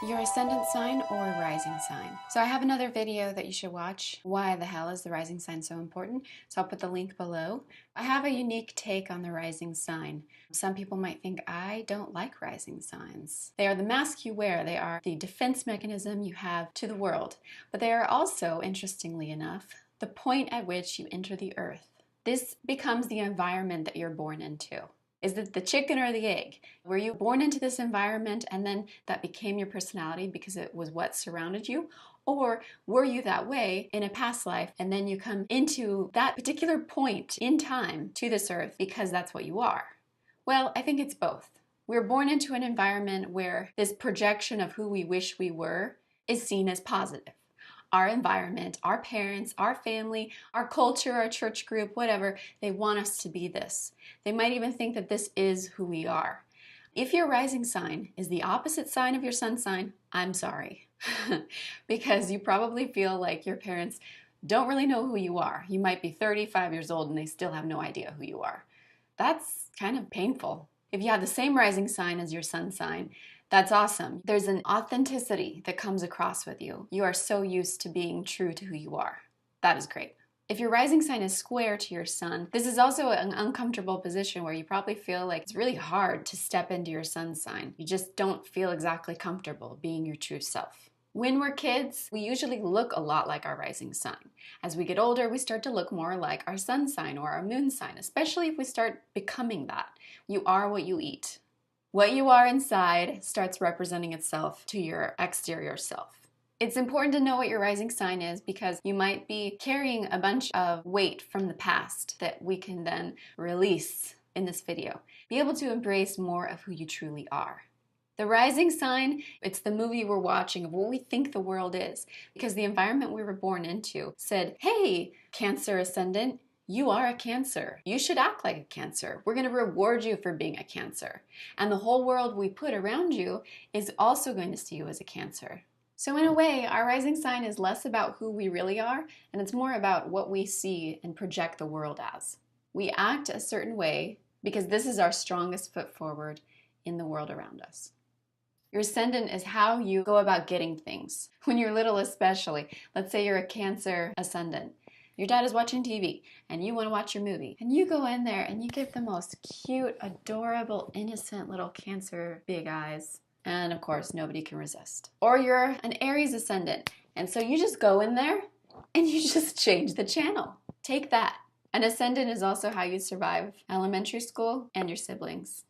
Your ascendant sign or rising sign. So I have another video that you should watch. Why the hell is the rising sign so important? So I'll put the link below. I have a unique take on the rising sign. Some people might think I don't like rising signs. They are the mask you wear. They are the defense mechanism you have to the world. But they are also, interestingly enough, the point at which you enter the earth. This becomes the environment that you're born into. Is it the chicken or the egg? Were you born into this environment and then that became your personality because it was what surrounded you? Or were you that way in a past life and then you come into that particular point in time to this earth because that's what you are? Well, I think it's both. We're born into an environment where this projection of who we wish we were is seen as positive. Our environment, our parents, our family, our culture, our church group, whatever, they want us to be this. They might even think that this is who we are. If your rising sign is the opposite sign of your sun sign, I'm sorry. Because you probably feel like your parents don't really know who you are. You might be 35 years old and they still have no idea who you are. That's kind of painful. If you have the same rising sign as your sun sign, that's awesome. There's an authenticity that comes across with you. You are so used to being true to who you are. That is great. If your rising sign is square to your sun, this is also an uncomfortable position where you probably feel like it's really hard to step into your sun sign. You just don't feel exactly comfortable being your true self. When we're kids, we usually look a lot like our rising sign. As we get older, we start to look more like our sun sign or our moon sign, especially if we start becoming that. You are what you eat. What you are inside starts representing itself to your exterior self. It's important to know what your rising sign is because you might be carrying a bunch of weight from the past that we can then release in this video. Be able to embrace more of who you truly are. The rising sign, it's the movie we're watching of what we think the world is because the environment we were born into said, hey, Cancer ascendant, you are a Cancer. You should act like a Cancer. We're going to reward you for being a Cancer. And the whole world we put around you is also going to see you as a Cancer. So in a way, our rising sign is less about who we really are, and it's more about what we see and project the world as. We act a certain way because this is our strongest foot forward in the world around us. Your ascendant is how you go about getting things. When you're little especially, let's say you're a Cancer ascendant. Your dad is watching TV and you want to watch your movie. And you go in there and you give the most cute, adorable, innocent little Cancer big eyes. And of course, nobody can resist. Or you're an Aries ascendant. And so you just go in there and you just change the channel. Take that. An ascendant is also how you survive elementary school and your siblings.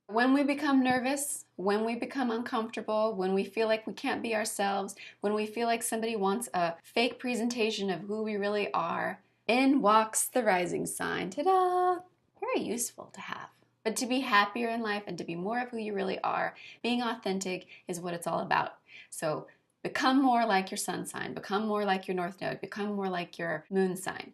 When we become nervous, when we become uncomfortable, when we feel like we can't be ourselves, when we feel like somebody wants a fake presentation of who we really are, in walks the rising sign. Ta-da! Very useful to have. But to be happier in life and to be more of who you really are, being authentic is what it's all about. So become more like your sun sign, become more like your north node, become more like your moon sign.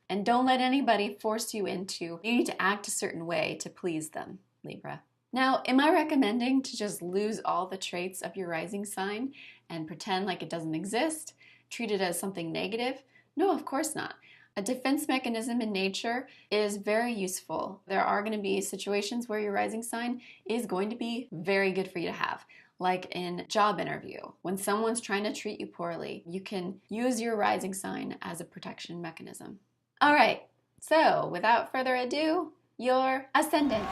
And don't let anybody force you into, you need to act a certain way to please them, Libra. Now, am I recommending to just lose all the traits of your rising sign and pretend like it doesn't exist? Treat it as something negative? No, of course not. A defense mechanism in nature is very useful. There are going to be situations where your rising sign is going to be very good for you to have. Like in job interview, when someone's trying to treat you poorly, you can use your rising sign as a protection mechanism. All right, so without further ado, your ascendant.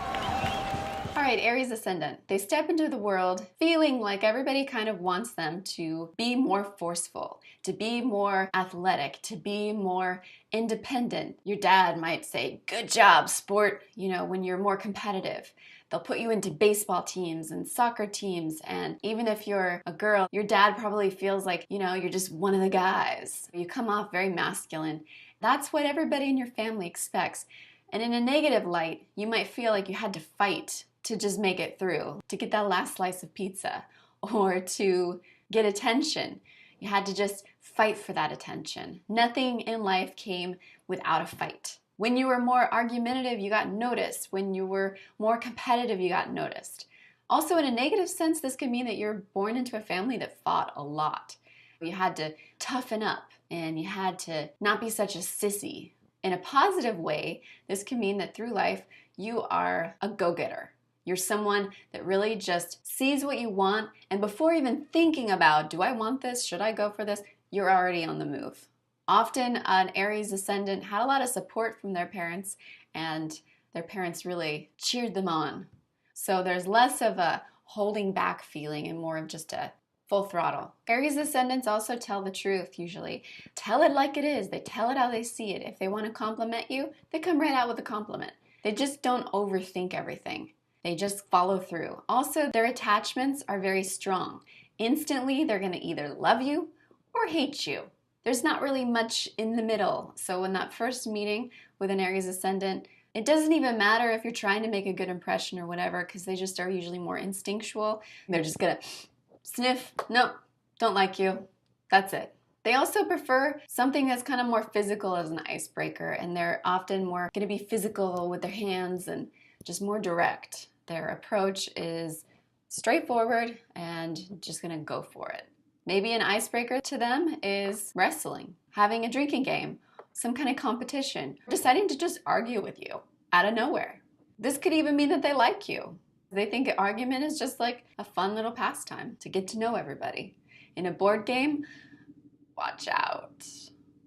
All right, Aries ascendant. They step into the world feeling like everybody kind of wants them to be more forceful, to be more athletic, to be more independent. Your dad might say, good job, sport, when you're more competitive. They'll put you into baseball teams and soccer teams, and even if you're a girl, your dad probably feels like, you're just one of the guys. You come off very masculine. That's what everybody in your family expects. And in a negative light, you might feel like you had to fight to just make it through, to get that last slice of pizza, or to get attention. You had to just fight for that attention. Nothing in life came without a fight. When you were more argumentative, you got noticed. When you were more competitive, you got noticed. Also, in a negative sense, this could mean that you're born into a family that fought a lot. You had to toughen up, and you had to not be such a sissy. In a positive way, this can mean that through life, you are a go-getter. You're someone that really just sees what you want, and before even thinking about, do I want this? Should I go for this? You're already on the move. Often an Aries ascendant had a lot of support from their parents, and their parents really cheered them on. So there's less of a holding back feeling and more of just a full throttle. Aries ascendants also tell the truth usually. Tell it like it is. They tell it how they see it. If they want to compliment you, they come right out with a compliment. They just don't overthink everything. They just follow through. Also, their attachments are very strong. Instantly, they're going to either love you or hate you. There's not really much in the middle. So in that first meeting with an Aries ascendant, it doesn't even matter if you're trying to make a good impression or whatever, because they just are usually more instinctual. They're just gonna sniff, nope, don't like you, that's it. They also prefer something that's kind of more physical as an icebreaker, and they're often more gonna be physical with their hands and just more direct. Their approach is straightforward and just gonna go for it. Maybe an icebreaker to them is wrestling, having a drinking game, some kind of competition, deciding to just argue with you out of nowhere. This could even mean that they like you. They think an argument is just like a fun little pastime to get to know everybody. In a board game, watch out.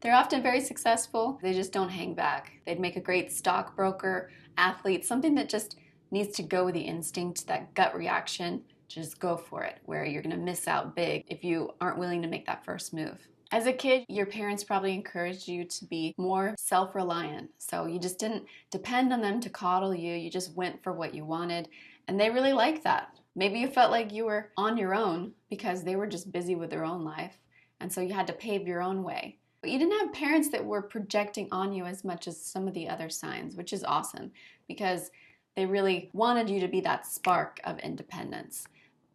They're often very successful. They just don't hang back. They'd make a great stockbroker, athlete, something that just needs to go with the instinct, that gut reaction. Just go for it, where you're gonna miss out big if you aren't willing to make that first move. As a kid, your parents probably encouraged you to be more self-reliant. So you just didn't depend on them to coddle you. You just went for what you wanted. And they really liked that. Maybe you felt like you were on your own because they were just busy with their own life. And so you had to pave your own way. But you didn't have parents that were projecting on you as much as some of the other signs, which is awesome because they really wanted you to be that spark of independence.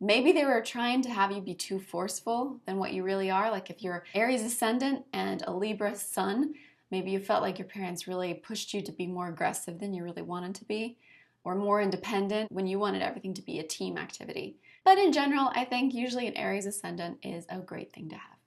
Maybe they were trying to have you be too forceful than what you really are. Like if you're Aries ascendant and a Libra sun, maybe you felt like your parents really pushed you to be more aggressive than you really wanted to be, or more independent when you wanted everything to be a team activity. But in general, I think usually an Aries ascendant is a great thing to have.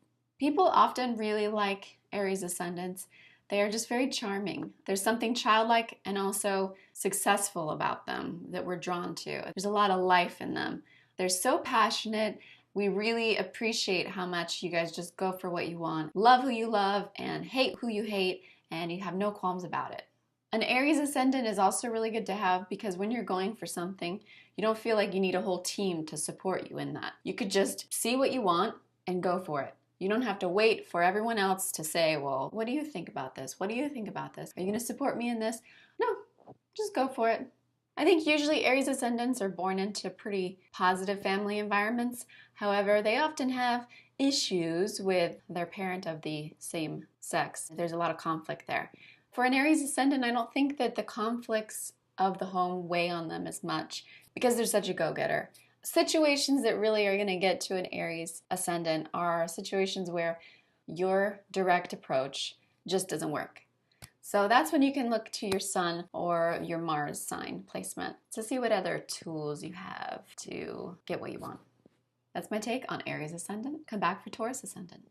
People often really like Aries ascendants. They are just very charming. There's something childlike and also successful about them that we're drawn to. There's a lot of life in them. They're so passionate. We really appreciate how much you guys just go for what you want, love who you love, and hate who you hate, and you have no qualms about it. An Aries ascendant is also really good to have because when you're going for something, you don't feel like you need a whole team to support you in that. You could just see what you want and go for it. You don't have to wait for everyone else to say, well, what do you think about this? What do you think about this? Are you going to support me in this? No, just go for it. I think usually Aries ascendants are born into pretty positive family environments. However, they often have issues with their parent of the same sex. There's a lot of conflict there. For an Aries ascendant, I don't think that the conflicts of the home weigh on them as much because they're such a go-getter. Situations that really are going to get to an Aries ascendant are situations where your direct approach just doesn't work. So that's when you can look to your Sun or your Mars sign placement to see what other tools you have to get what you want. That's my take on Aries ascendant. Come back for Taurus ascendant.